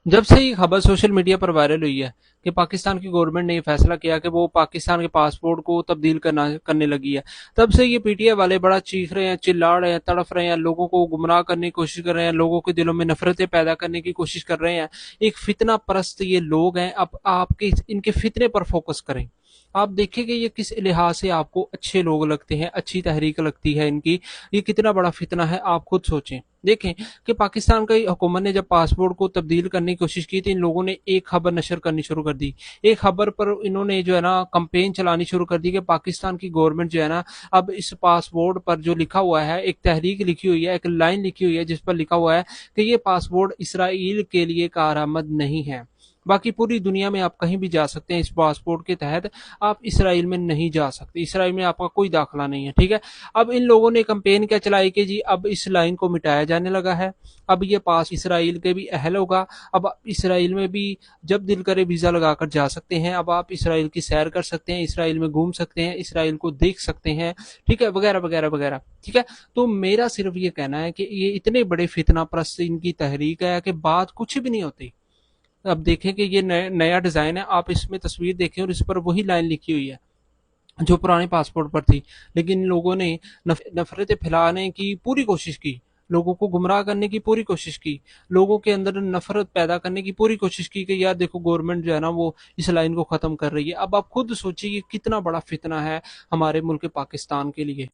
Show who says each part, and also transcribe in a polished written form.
Speaker 1: जब से ये खबर सोशल मीडिया पर वायरल हुई है कि पाकिस्तान की गवर्नमेंट ने ये फैसला किया कि वो पाकिस्तान के पासपोर्ट को तब्दील करने लगी है, तब से ये पीटीआई वाले बड़ा चीख रहे हैं, चिल्ला रहे हैं, तड़फ रहे हैं, लोगों को गुमराह करने की कोशिश कर रहे हैं, लोगों के दिलों में नफरतें पैदा करने की कोशिश कर रहे हैं। एक फितना परस्त ये लोग हैं। अब आपके इनके फितने पर फोकस करें। आप देखें कि ये किस लिहाज से आपको अच्छे लोग लगते हैं, अच्छी तहरीक लगती है इनकी। ये कितना बड़ा फितना है, आप खुद सोचें। देखें कि पाकिस्तान की हुकूमत ने जब पासपोर्ट को तब्दील करने की कोशिश की थी, इन लोगों ने एक खबर नशर करनी शुरू कर दी। एक खबर पर इन्होंने जो है ना कंपेन चलानी शुरू कर दी कि पाकिस्तान की गवर्नमेंट जो है ना, अब इस पासपोर्ट पर जो लिखा हुआ है, एक तहरीक लिखी हुई है, एक लाइन लिखी हुई है जिस पर लिखा हुआ है कि ये पासपोर्ट इसराइल के लिए कारआमद नहीं है। बाकी पूरी दुनिया में आप कहीं भी जा सकते हैं, इस पासपोर्ट के तहत आप इसराइल में नहीं जा सकते, इसराइल में आपका कोई दाखिला नहीं है, ठीक है। अब इन लोगों ने कंपेन क्या चलाई कि जी अब इस लाइन को मिटाया जाने लगा है, अब ये पास इसराइल के भी अहल होगा। अब आप इसराइल में भी जब दिल करे वीज़ा लगाकर जा सकते हैं, अब आप इसराइल की सैर कर सकते हैं, इसराइल में घूम सकते हैं, इसराइल को देख सकते हैं, ठीक है, वगैरह वगैरह वगैरह, ठीक है। तो मेरा सिर्फ ये कहना है कि ये इतने बड़े फितना परस्त इनकी तहरीक है कि बात कुछ भी नहीं होती। अब देखें कि ये नया डिज़ाइन है, आप इसमें तस्वीर देखें और इस पर वही लाइन लिखी हुई है जो पुराने पासपोर्ट पर थी। लेकिन इन लोगों ने नफरतें फैलाने की पूरी कोशिश की, लोगों को गुमराह करने की पूरी कोशिश की, लोगों के अंदर नफरत पैदा करने की पूरी कोशिश की कि यार देखो गवर्नमेंट जो है ना वो इस लाइन को ख़त्म कर रही है। अब आप खुद सोचिए कि कितना बड़ा फितना है हमारे मुल्क पाकिस्तान के लिए।